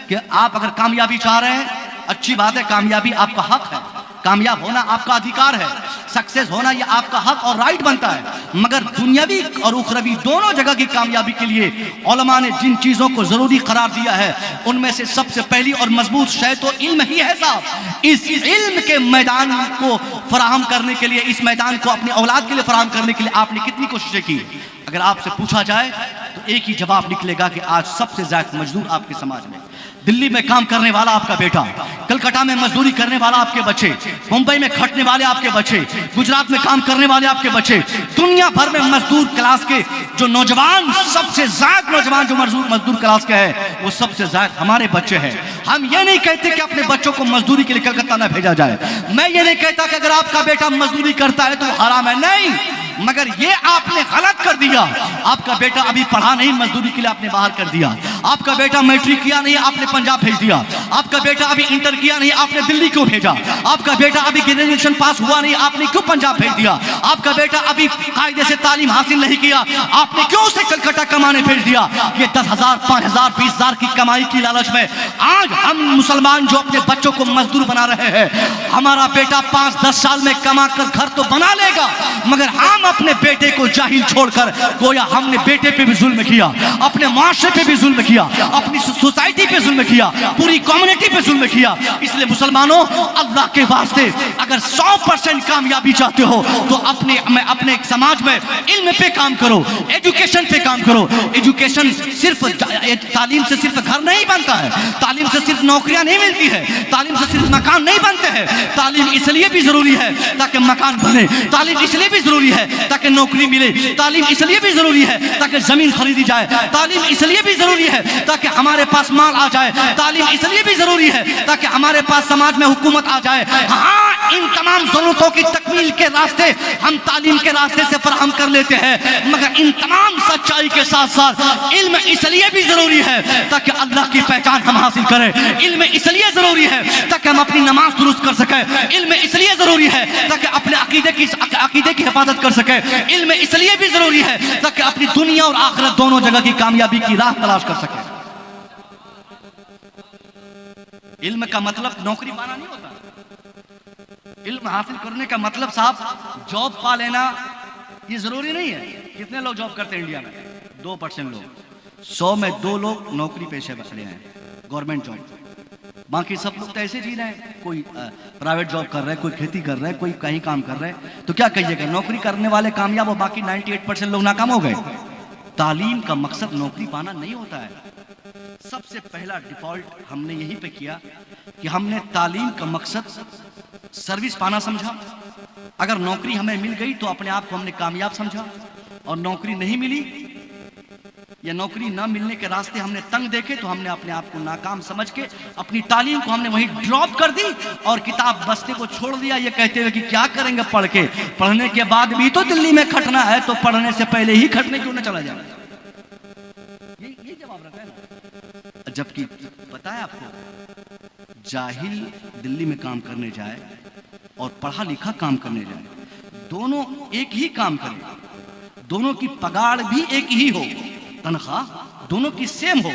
कि आप अगर कामयाबी चाह रहे हैं, अच्छी बात है, कामयाबी आपका हक है, कामयाब होना आपका अधिकार है, सक्सेस होना ये आपका हक और राइट बनता है। मगर दुनियावी और उखरवी दोनों जगह की कामयाबी के लिए उलमा ने जिन चीज़ों को ज़रूरी करार दिया है, उनमें से सबसे पहली और मजबूत शय तो इल्म ही है साहब। इस इल्म के मैदान को फराहम करने के लिए, इस मैदान को अपनी औलाद के लिए फराहम करने के लिए आपने कितनी कोशिशें की? अगर आपसे पूछा जाए तो एक ही जवाब निकलेगा कि आज सबसे ज़्यादा मजदूर आपके समाज में, दिल्ली में काम करने वाला आपका बेटा, कलकत्ता में मजदूरी करने वाला आपके बच्चे, मुंबई में खटने वाले आपके बच्चे, गुजरात में काम करने वाले आपके बच्चे, दुनिया भर में मजदूर क्लास के जो नौजवान, सबसे ज्यादा नौजवान जो मजदूर क्लास के है, वो सबसे ज्यादा हमारे बच्चे हैं। हम ये नहीं कहते कि अपने बच्चों को मजदूरी के लिए कलकत्ता न भेजा जाए। मैं ये नहीं कहता कि अगर आपका बेटा मजदूरी करता है तो वो हराम है, नहीं, मगर ये आपने गलत कर दिया। आपका बेटा अभी पढ़ा नहीं, मजदूरी के लिए आपने बाहर कर दिया। आपका बेटा मैट्रिक किया नहीं, आपने पंजाब भेज दिया। आपका बेटा अभी इंटर किया नहीं, आपने दिल्ली क्यों भेजा? आपका बेटा अभी ग्रेजुएशन पास हुआ नहीं, आपने क्यों पंजाब भेज दिया? आपका बेटा अभी कायदे से तालीम हासिल नहीं किया, आपने क्यों उसे कलकत्ता कमाने भेज दिया? ये 10,000, 5,000, 20,000 की कमाई की लालच में आज हम मुसलमान जो अपने बच्चों को मजदूर बना रहे हैं। हमारा बेटा 5-10 साल में कमा कर घर तो बना लेगा, मगर हम अपने बेटे को जाहिल छोड़कर गोया हमने बेटे पे भी जुल्म किया, अपने माशरे पे भी जुल्म किया, अपनी सोसाइटी पे जुल्म किया, पूरी कम्युनिटी पे जुल्म किया। इसलिए मुसलमानों, अल्लाह के वास्ते अगर 100% कामयाबी चाहते हो तो अपने समाज में इल्म पे काम करो, एजुकेशन पे काम करो। एजुकेशन सिर्फ तालीम से सिर्फ घर नहीं बनता है, तालीम से सिर्फ नौकरियां नहीं मिलती है, तालीम से सिर्फ मकान नहीं बनते हैं। तालीम इसलिए भी जरूरी है ताकि मकान बने, तालीम इसलिए भी जरूरी है ताकि नौकरी मिले, तालीम इसलिए भी जरूरी है ताकि जमीन खरीदी जाए, तालीम इसलिए भी जरूरी है ताकि हमारे पास माल आ जाए, तालीम इसलिए भी जरूरी है ताकि हमारे पास समाज में हुकूमत आ जाए। हाँ, इन तमाम जरूरतों की तकमील के रास्ते हम तालीम के रास्ते से फराहम कर लेते हैं, मगर इन तमाम सच्चाई के साथ साथ इल्म इसलिए भी जरूरी है ताकि अल्लाह की पहचान हम हासिल करें। इल्म इसलिए जरूरी है ताकि हम अपनी नमाज दुरुस्त कर सकें। इल्म इसलिए जरूरी है ताकि अपने अकीदे की हिफाजत कर सके। इल्म इसलिए भी जरूरी है ताकि अपनी दुनिया और आखिरत दोनों जगह की कामयाबी की राह तलाश कर सके। इल्म का मतलब नौकरी पाना नहीं होता। इल्म हासिल करने का मतलब साहब जॉब पा लेना ये जरूरी नहीं है। कितने लोग जॉब करते हैं इंडिया में? 2% लोग, 100 में 2 लोग नौकरी पेशे बचले हैं, गवर्नमेंट जॉब। बाकी सब लोग तो ऐसे जी रहे हैं, कोई प्राइवेट जॉब कर रहे हैं, कोई खेती कर रहे हैं, कोई कहीं काम कर रहे हैं। तो क्या कहिएगा, नौकरी करने वाले कामयाब और बाकी 98% लोग नाकाम हो गए। तालीम का मकसद नौकरी पाना नहीं होता है। सबसे पहला डिफॉल्ट हमने यहीं पे किया कि हमने तालीम का मकसद सर्विस पाना समझा। अगर नौकरी हमें मिल गई तो अपने आप को हमने कामयाब समझा, और नौकरी नहीं मिली या नौकरी ना मिलने के रास्ते हमने तंग देखे तो हमने अपने आप को नाकाम समझ के अपनी तालीम को हमने वहीं ड्रॉप कर दी और किताब बस्ते को छोड़ दिया, ये कहते हुए कि क्या करेंगे पढ़ के, पढ़ने के बाद भी तो दिल्ली में खटना है, तो पढ़ने से पहले ही खटने क्यों न चला जाए। ये जवाब रखा है ना। जबकि पता है आपको, जाहिल दिल्ली में काम करने जाए और पढ़ा लिखा काम करने जाए, दोनों एक ही काम करें, दोनों की पगार भी एक ही हो, तनख्वाह दोनों की सेम हो,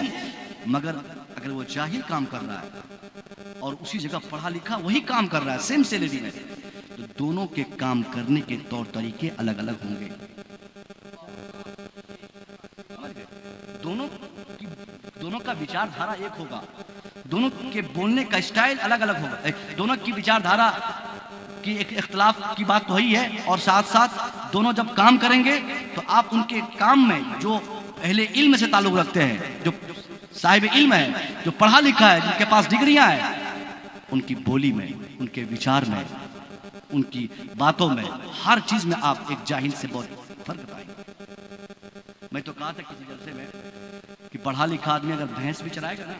मगर अगर वो जाहिल काम कर रहा है और उसी जगह पढ़ा लिखा वही काम कर रहा है सेम सैलरी में, तो दोनों के काम करने के तौर तरीके अलग अलग होंगे। दोनों का विचारधारा एक होगा, दोनों के बोलने का स्टाइल अलग अलग होगा, दोनों की विचारधारा की एक इख्तलाफ की बात तो वही है। और साथ साथ दोनों जब काम करेंगे तो आप उनके काम में जो अहले इल्म से ताल्लुक रखते हैं, जो साहिब इल्म है, जो पढ़ा लिखा है, जिनके पास डिग्रियां हैं, उनकी बोली में, उनके विचार में, उनकी बातों में, हर चीज में आप एक जाहिल से बहुत फर्क पाएंगे। मैं तो कहा था किसी जलसे में कि पढ़ा लिखा आदमी अगर भैंस भी चराएगा ना,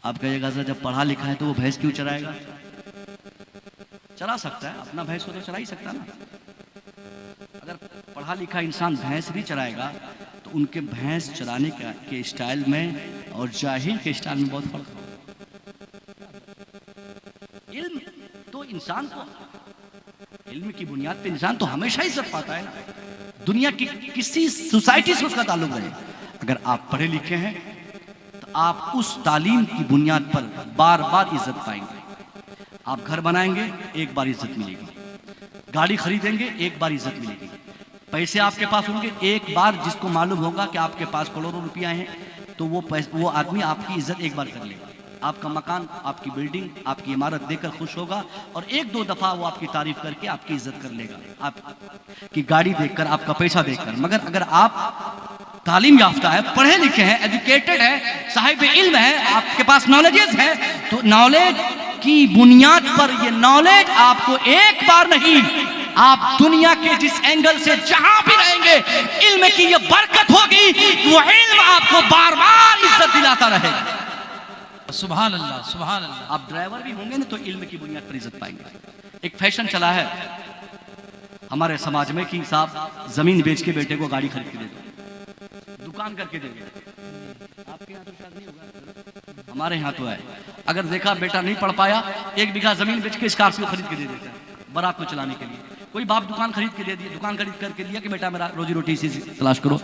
आप कहिएगा सर जब पढ़ा लिखा है तो वो भैंस क्यों चराएगा? चरा सकता है, अपना भैंस को तो चरा ही सकता है ना। अगर पढ़ा लिखा इंसान भैंस भी चराएगा तो उनके भैंस चराने के स्टाइल में और जाहिल के स्टाइल में बहुत फर्क होगा। इल्म तो इंसान को इल्म की बुनियाद पे इंसान तो हमेशा इज्जत पाता है ना, दुनिया की किसी सोसाइटी से उसका ताल्लुक रहे। अगर आप पढ़े लिखे हैं तो आप उस तालीम की बुनियाद पर बार बार इज्जत पाएंगे। आप घर बनाएंगे, एक बार इज्जत मिलेगी, गाड़ी खरीदेंगे, एक बार इज्जत मिलेगी, पैसे आपके पास होंगे, एक बार जिसको मालूम होगा कि आपके पास करोड़ों रुपया हैं तो वो आदमी आपकी इज्जत एक बार कर लेगा। आपका मकान, आपकी बिल्डिंग, आपकी इमारत देखकर खुश होगा और एक दो दफा वो आपकी तारीफ करके आपकी इज्जत कर लेगा, आपकी गाड़ी देखकर, आपका पैसा देखकर। मगर अगर आप तालीम याफ्ता है, पढ़े लिखे हैं, एजुकेटेड है, साहिब इल्म है, आपके पास नॉलेजेस है, तो नॉलेज की बुनियाद पर ये नॉलेज आपको एक बार नहीं, आप दुनिया के जिस एंगल से जहां भी रहेंगे, इल्म की ये बरकत होगी, वो इल्म आपको बार बार इज्जत दिलाता रहेगा। सुभान अल्लाह, सुभान अल्लाह। आप ड्राइवर भी होंगे ना तो इल्म की बुनियाद पर इज्जत पाएंगे। एक फैशन चला है हमारे समाज में कि साहब जमीन बेच के बेटे को गाड़ी खरीद के दे दो, दुकान करके दे दो। आपके यहाँ तो शायद नहीं होगा, हमारे यहाँ तो है। अगर देखा बेटा नहीं पढ़ पाया, 1 बीघा जमीन बेच के स्कॉर्पियो खरीद के दे देता है बारात को चलाने के लिए। कोई बाप दुकान खरीद के दे दिया, दुकान खरीद करके दिया कि बेटा मेरा रोजी रोटी इसी से तलाश करो।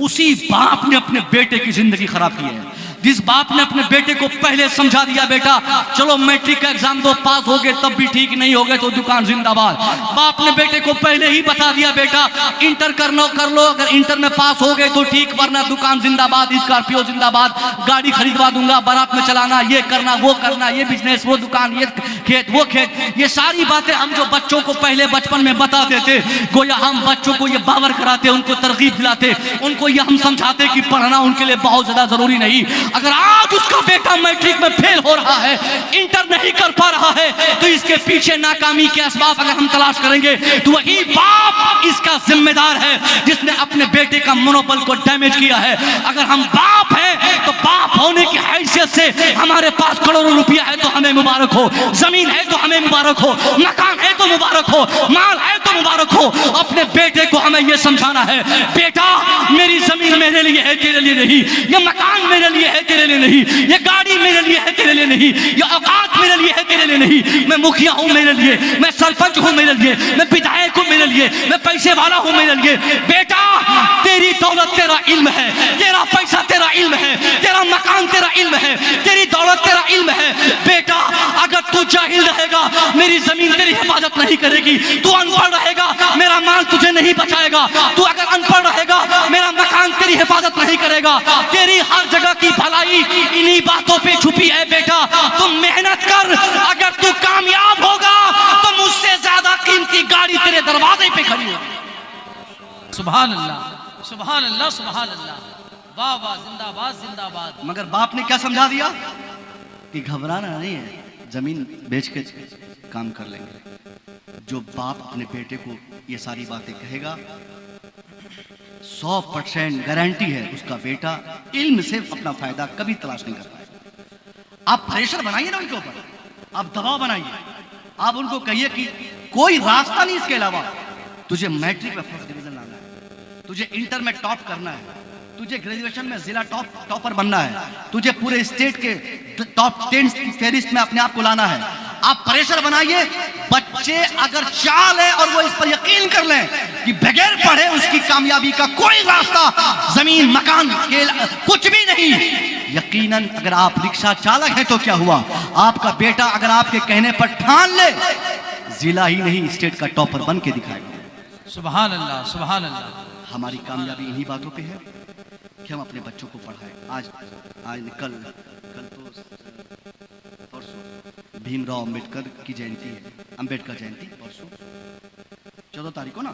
उसी बाप ने अपने बेटे की जिंदगी खराब की है। जिस बाप ने अपने बेटे को पहले समझा दिया, बेटा चलो मैट्रिक का एग्जाम दो, पास हो गए तब भी ठीक, नहीं हो गए तो दुकान जिंदाबाद। बाप ने बेटे को पहले ही बता दिया, बेटा इंटर कर लो, अगर इंटर में पास हो गए तो ठीक, वरना दुकान जिंदाबाद, स्कॉर्पियो जिंदाबाद, गाड़ी खरीदवा दूंगा, बारात में चलाना, ये करना, वो करना, ये बिजनेस, वो दुकान, ये खेत, वो खेत। ये सारी बातें हम जो बच्चों को पहले बचपन में बता देते, गोया हम बच्चों को ये बावर कराते, उनको तरगीब दिलाते, उनको ये हम समझाते कि पढ़ना उनके लिए बहुत ज्यादा जरूरी नहीं। अगर आज उसका बेटा मैट्रिक में फेल हो रहा है, इंटर नहीं कर पा रहा है, तो इसके पीछे नाकामी के असबाब अगर हम तलाश करेंगे तो वही बाप इसका जिम्मेदार है जिसने अपने बेटे का मनोबल को डैमेज किया है। अगर हम बाप हैं तो बाप होने की हैसियत से हमारे पास करोड़ों रुपया है तो हमें मुबारक हो, जमीन है तो हमें मुबारक हो, मकान है तो मुबारक हो, माल है तो मुबारक हो। अपने बेटे को हमें यह समझाना है, बेटा मेरी जमीन मेरे लिए है, तेरे लिए नहीं। ये मकान मेरे लिए है, तेरे लिए नहीं। ये गाड़ी मेरे लिए है, तेरे लिए नहीं। ये औकात मेरे लिए है, तेरे लिए नहीं। मैं मुखिया हूं मेरे लिए, मैं सरपंच हूं मेरे लिए, मैं विधायक हूं मेरे लिए, मैं पैसे वाला हूं मेरे लिए। बेटा तेरी दौलत तेरा इल्म है, तेरा पैसा तेरा इल्म है, तेरा मकान तेरा इल्म है, तेरी दौलत तेरा इल्म है। बेटा अगर तू जाहिल रहेगा, मेरी जमीन तेरी हिफाजत नहीं करेगी। तू अनपढ़ रहेगा, मेरा माल तुझे नहीं बचाएगा। तू अगर अनपढ़ रहेगा, मेरा मकान तेरी हिफाजत नहीं करेगा। तेरी हर जगह की भलाई इन्हीं बातों पे छुपी है। बेटा तुम मेहनत कर, अगर तू कामयाब होगा तो मुझसे ज्यादा कीमती गाड़ी तेरे दरवाजे पे खड़ी होगी। सुभान अल्लाह, सुभान अल्लाह, सुभान अल्लाह, वाह वाह, जिंदाबाद जिंदाबाद। मगर बाप ने क्या समझा दिया कि घबराना नहीं है, जमीन बेच के काम कर लेंगे। जो बाप अपने बेटे को ये सारी बातें कहेगा, 100% गारंटी है उसका बेटा इल्म से अपना फायदा कभी तलाश नहीं कर पाएगा। आप प्रेशर बनाइए ना उनके ऊपर, आप दबाव बनाइए, आप उनको कहिए कि कोई रास्ता नहीं इसके अलावा। तुझे मैट्रिक में फर्स्ट डिवीजन लाना है, तुझे इंटर में टॉप करना है, तुझे ग्रेजुएशन में जिला टॉपर बनना है, तुझे पूरे स्टेट के टॉप 10 की फहरिस्त में अपने आप को लाना है। आप प्रेशर बनाइए। बच्चे अगर चाह लें और वो इस पर यकीन कर लें कि बगैर पढ़े उसकी कामयाबी का कोई रास्ता जमीन मकान के कुछ भी नहीं। यकीनन अगर आप रिक्शा चालक हैं तो क्या हुआ, आपका बेटा अगर आपके कहने पर ठान ले, जिला ही नहीं स्टेट का टॉपर बन के दिखाएगा। सुभान अल्लाह, सुभान अल्लाह। हमारी कामयाबी इन्हीं बातों पे है कि हम अपने बच्चों को पढ़ाएं। आज कल तो परसों भीमराव अंबेडकर की जयंती है, अंबेडकर जयंती परसों 14 तारीख को ना,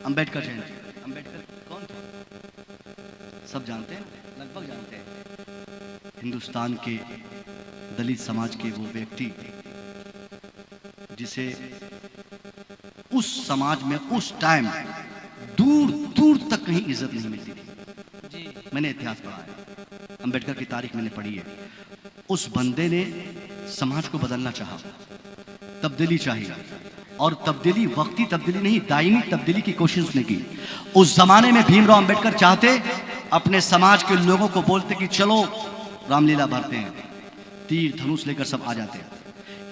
अंबेडकर जयंती। अंबेडकर कौन थे सब जानते हैं, लगभग जानते हैं। हिंदुस्तान के दलित समाज के वो व्यक्ति जिसे उस समाज में उस टाइम दूर दूर तक कहीं इज्जत नहीं मिलती थी। मैंने इतिहास पढ़ा है, अंबेडकर की तारीख मैंने पढ़ी है। उस बंदे ने समाज को बदलना चाहा, तब्दीली चाहिए, और तब्दीली वक्ती तब्दीली नहीं, दायमी तब्दीली की कोशिश उसने की। उस जमाने में भीमराव अंबेडकर चाहते अपने समाज के लोगों को बोलते कि चलो रामलीला भरते हैं, तीर धनुष लेकर सब आ जाते हैं।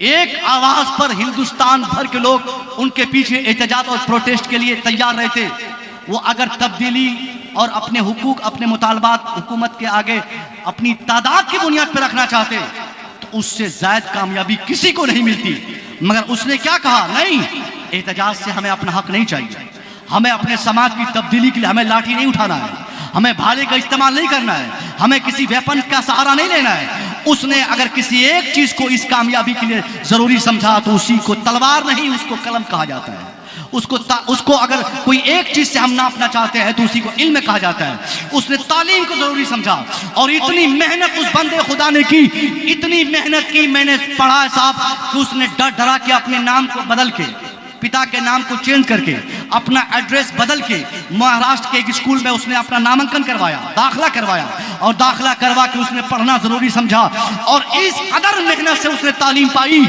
एक आवाज पर हिंदुस्तान भर के लोग उनके पीछे एहतजाज और प्रोटेस्ट के लिए तैयार रहते। वो अगर तब्दीली और अपने हुकूक, अपने मुतालबात हुकूमत के आगे अपनी तादाद की बुनियाद पर रखना चाहते तो उससे ज्यादा कामयाबी किसी को नहीं मिलती। मगर उसने क्या कहा, नहीं, एहतजाज से हमें अपना हक नहीं चाहिए, हमें अपने समाज की तब्दीली के लिए हमें लाठी नहीं उठाना है, हमें भाले का इस्तेमाल नहीं करना है, हमें किसी वेपन का सहारा नहीं लेना है। उसने अगर किसी एक चीज को इस कामयाबी के लिए जरूरी समझा तो उसी को तलवार नहीं, उसको कलम कहा जाता है। उसको अगर कोई एक चीज से हम नापना चाहते हैं तो उसी को इल्म कहा जाता है। उसने तालीम को जरूरी समझा और इतनी मेहनत उस बंदे खुदा ने की, इतनी मेहनत की, मैंने पढ़ा है साहब कि उसने डर डरा के अपने नाम को बदल के, पिता के नाम को चेंज करके, अपना एड्रेस बदल के महाराष्ट्र के एक स्कूल में उसने अपना नामांकन करवाया, दाखिला करवाया और दाखिला करवा के उसने पढ़ना जरूरी समझा और इस कदर मेहनत से उसने तालीम पाई,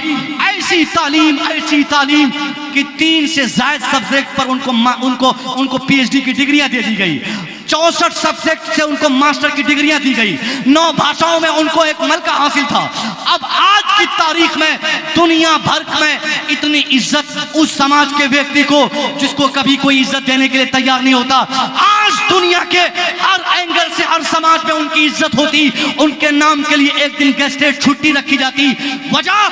ऐसी तालीम कि 3 से ज्यादा सब्जेक्ट पर उनको पीएचडी की डिग्रियां दे दी गई, 64 सब्जेक्ट से उनको मास्टर की डिग्रियां दी गई, 9 भाषाओं में उनको एक मलका हासिल था। अब आज की तारीख में दुनिया भर में इतनी इज्जत उस समाज के व्यक्ति को जिसको कभी कोई इज्जत देने के लिए तैयार नहीं होता। आज दुनिया के हर एंगल से हर समाज में उनकी इज्जत होती, उनके नाम के लिए एक दिन गेस्टेड छुट्टी रखी जाती। वजह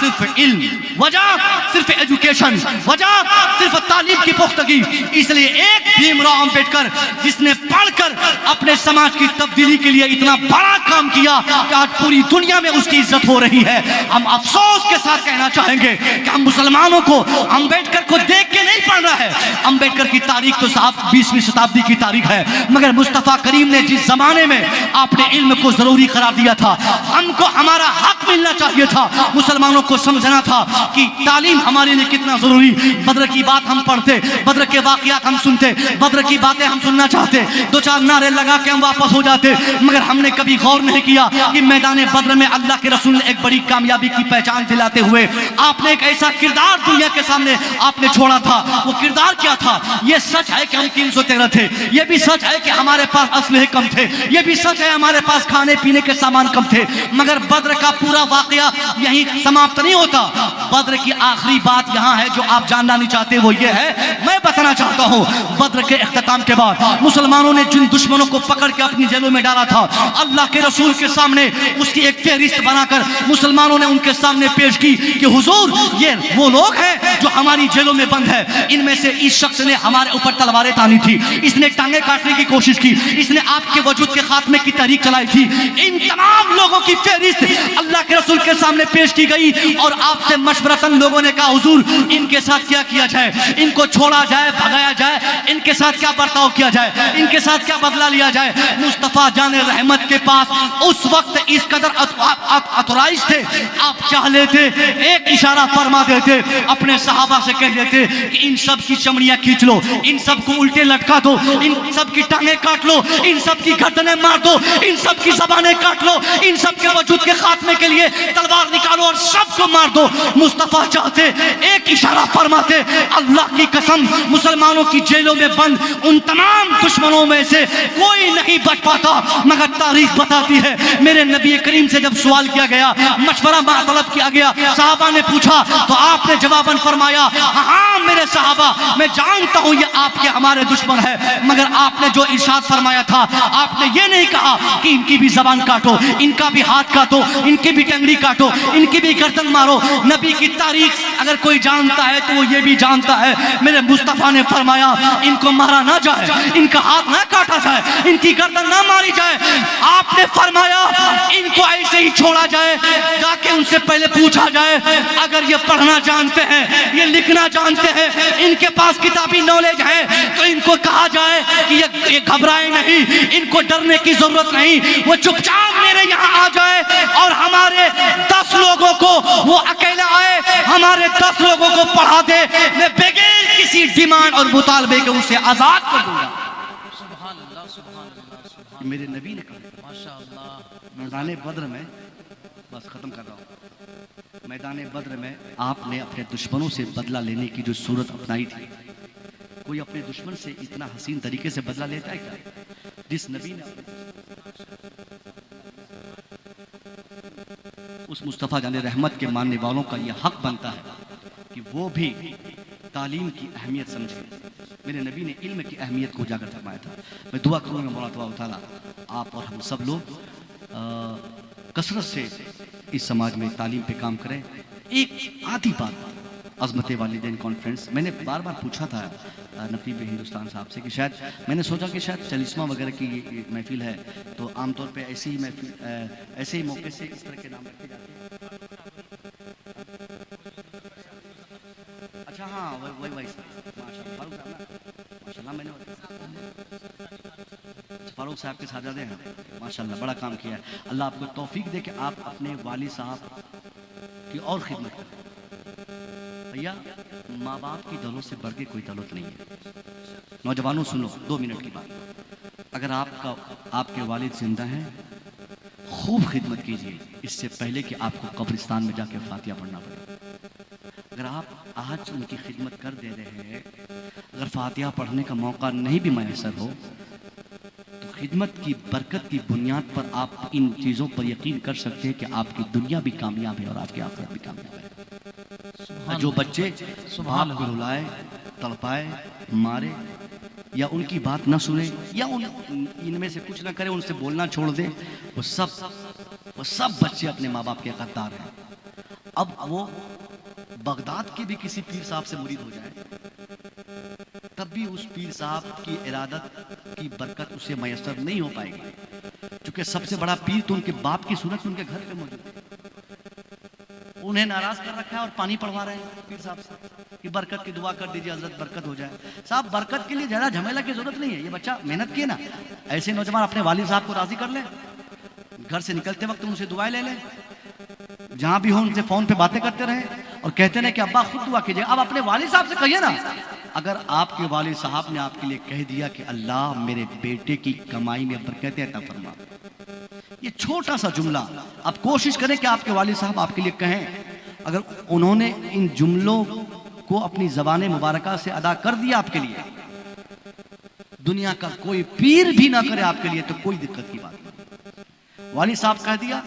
सिर्फ इल्म, वजह सिर्फ एजुकेशन, वजह सिर्फ तालीम की पुख्तगी। इसलिए एक भीमराव अंबेडकर जिसने पढ़कर अपने समाज की तब्दीली के लिए इतना बड़ा काम किया कि आज पूरी दुनिया में उसकी इज्जत हो रही है। हम अफसोस के साथ कहना चाहेंगे कि हम मुसलमानों को अंबेडकर को देख के नहीं पढ़ना है। अंबेडकर की तारीख तो साहब 20वीं शताब्दी की तारीख है, मगर मुस्तफा करीम ने जिस जमाने में आपने इल्म को जरूरी करार दिया था, हमको हमारा हक मिलना चाहिए था। मुसलमानों को समझना था कि तालीम हमारे लिए कितना जरूरी। बद्र की बात हम पढ़ते, बद्र के वाकयात हम सुनते, बद्र की बातें हम सुनना चाहते, 2-4 नारे लगा के हम वापस हो जाते, मगर हमने कभी गौर नहीं किया कि मैदान बद्र में अल्लाह के रसूल ने एक बड़ी कामयाबी की पहचान दिलाते हुए आपने एक ऐसा किरदार दुनिया के सामने आपने छोड़ा था। वो किरदार क्या था? ये सच है कि हम 313 थे, ये भी सच है कि हमारे पास असलहे कम थे, ये भी सच है हमारे पास खाने पीने के सामान कम थे, मगर बद्र का पूरा वाकया यहीं समाप्त नहीं होता। बद्र की आखिरी बात यहाँ है जो आप जानना नहीं चाहते, वो ये है, मैं बताना चाहता हूँ, बद्र के इख्तिताम के बाद मुसलमानों ने जिन दुश्मनों को पकड़ के अपनी जेलों में डाला था, अल्लाह के रसूल के सामने उसकी एक फेहरिस्त बनाकर मुसलमानों ने उनके सामने पेश की कि हुजूर ये वो लोग हैं जो हमारी जेलों में बंद है, इनमें से इस शख्स ने हमारे ऊपर तलवारें तानी थी, इसने टांगे काटने की कोशिश की, इसने आपके वजूद के खात्मे की तहरीक चलाई थी। इन तमाम लोगों की फेहरिस्त अल्लाह के रसूल के सामने पेश की गई और आपसे मशवरतन लोगों ने कहा हुजूर इनके साथ क्या किया जाए, इनको छोड़ा जाए, भगाया जाए, इनके साथ क्या बर्ताव किया जाए, इनके साथ क्या बदला लिया जाए। मुस्तफा जाने रहमत के पास उस वक्त इस कदर अथोराइज थे, आप चाह लेते एक इशारा फरमा देते, अपने सहाबा से कह देते कि इन सब की चमड़ियां खींच लो, इन सब को उल्टे लटका दो, इन सब की टांगे काट लो, इन सब की गर्दनें मार दो, इन सब की जबानें काट लो, इन सब के वजूद के खात्मे के लिए तलवार निकालो और सबको मार दो। मुस्तफा चाहते एक इशारा फरमाते, अल्लाह की कसम मुसलमानों की जेलों में बंद उन तमाम दुश्मनों में से कोई नहीं बच पाता, मगर तारीख बताती है मेरे नबी करीम से जब सवाल किया गया, मशवरा तलब किया गया, साहबा ने पूछा तो आपने जवाबन फरमाया, हाँ मेरे साहबा मैं जानता हूं ये आपके हमारे दुश्मन है, मगर आपने जो इरशाद फरमाया था, आपने ये नहीं कहा कि इनकी भी जबान काटो, इनका भी हाथ काटो, इनकी भी टंगड़ी काटो, इनकी भी गर्दन मारो। नबी की तारीख अगर कोई जानता है तो वो ये भी जानता है मेरे मुस्तफा ने फरमाया इनको मारा ना जाए, इनका हाथ ना काटा जाए, इनकी गर्दन ना मारी जाए। आपने फरमाया इनको ऐसे ही छोड़ा जाए, जाके उनसे पहले पूछा जाए अगर ये पढ़ना जानते हैं, ये लिखना जानते हैं, इनके पास किताबी नॉलेज है, तो इनको कहा जाए कि ये घबराए नहीं, इनको डरने की जरूरत नहीं, वो चुपचाप मेरे यहाँ आ जाए और हमारे 10 लोगों को वो अकेला आए, हमारे 10 लोगों को पढ़ा दे, मैं बगैर किसी डिमांड और मुतालबे के उसे आजाद कर दूंगा। मेरे नबी ने कहा माशाअल्लाह। मैदान बद्र में, बस खत्म कर रहा हूं, मैदान बद्र में आपने अपने दुश्मनों से बदला लेने की जो सूरत अपनाई थी, कोई अपने दुश्मन से इतना हसीन तरीके से बदला लेता है क्या? जिस नबी ने उस मुस्तफ़ा जाने रहमत के मानने वालों का यह हक बनता है कि वो भी तालीम की अहमियत समझें। मेरे नबी ने इल्म की अहमियत को उजागर फरमाया था। मैं दुआ करूँगा मौला तबारक व तआला आप और हम सब लोग कसरत से इस समाज में तालीम पे काम करें। एक आधी बात अज़मत वालिदैन कॉन्फ्रेंस, मैंने बार बार पूछा था नकीब हिंदुस्तान साहब से कि शायद मैंने सोचा कि शायद चालीसवां वगैरह की महफिल है तो आमतौर पे ऐसी ही महफिल ऐसे ही मौके से इस तरह के नाम रखे जाते हैं। अच्छा हाँ वही माशाल्लाह मैंने फारूक साहब के साथ हैं माशाल्लाह बड़ा काम किया है। अल्लाह आपको तौफीक दे कि आप अपने वालिद साहब की और खिदमत करें। भैया माँ बाप की दौलत से बढ़ के कोई दौलत नहीं है। नौजवानों सुनो 2 मिनट की बात, अगर आपके वालिद जिंदा हैं खूब खिदमत कीजिए इससे पहले कि आपको कब्रिस्तान में जाके फातिहा पढ़ना पड़े। अगर आप आज उनकी खिदमत कर दे रहे हैं, अगर फातिहा पढ़ने का मौका नहीं भी मैसर हो तो खिदमत की बरकत की बुनियाद पर आप इन चीज़ों पर यकीन कर सकते हैं कि आपकी दुनिया भी कामयाब है और आपकी आखिरत भी कामयाब है। जो बच्चे बाप को रुलाए, तड़पाए, मारे या उनकी बात न सुने या इनमें से कुछ ना करे, उनसे बोलना छोड़ दे, वो सब बच्चे अपने माँ बाप के गद्दार हैं। अब वो बगदाद के भी किसी पीर साहब से मुरीद हो जाए तब भी उस पीर साहब की इरादत की बरकत उसे मैसर नहीं हो पाएगी, क्योंकि सबसे बड़ा पीर तो उनके बाप की सूरत में उनके घर पे मौजूद है। उन्हें नाराज कर रखा है और पानी पढ़वा रहे हैं पीर साहब से कि बरकत की दुआ कर दीजिए हजरत, बरकत हो जाए। साहब बरकत के लिए ज़्यादा झमेला की जरूरत नहीं है, ये बच्चा मेहनत किए ना। ऐसे नौजवान अपने वालिद साहब को राजी कर ले, घर से निकलते वक्त उनसे दुआएं ले लें, जहां भी हो उनसे फोन पे बातें करते रहे और कहते रहे कि अब्बा खुद दुआ कीजिए। अब अपने वालिद साहब से कहिए ना, अगर आपके वालिद साहब ने आपके लिए कह दिया कि अल्लाह मेरे बेटे की कमाई में बरकत अता फरमा, ये छोटा सा जुमला आप कोशिश करें कि आपके वालिद साहब आपके लिए कहें। अगर उन्होंने इन जुमलों को अपनी ज़बान मुबारका से अदा कर दिया आपके लिए, दुनिया का कोई पीर भी ना करे आपके लिए तो कोई दिक्कत की बात नहीं। वालिद साहब कह दिया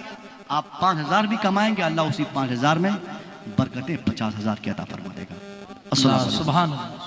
आप 5000 भी कमाएंगे, अल्लाह उसी 5000 में बरकतें 50,000 की अता फरमा देगा। सुभान अल्लाह।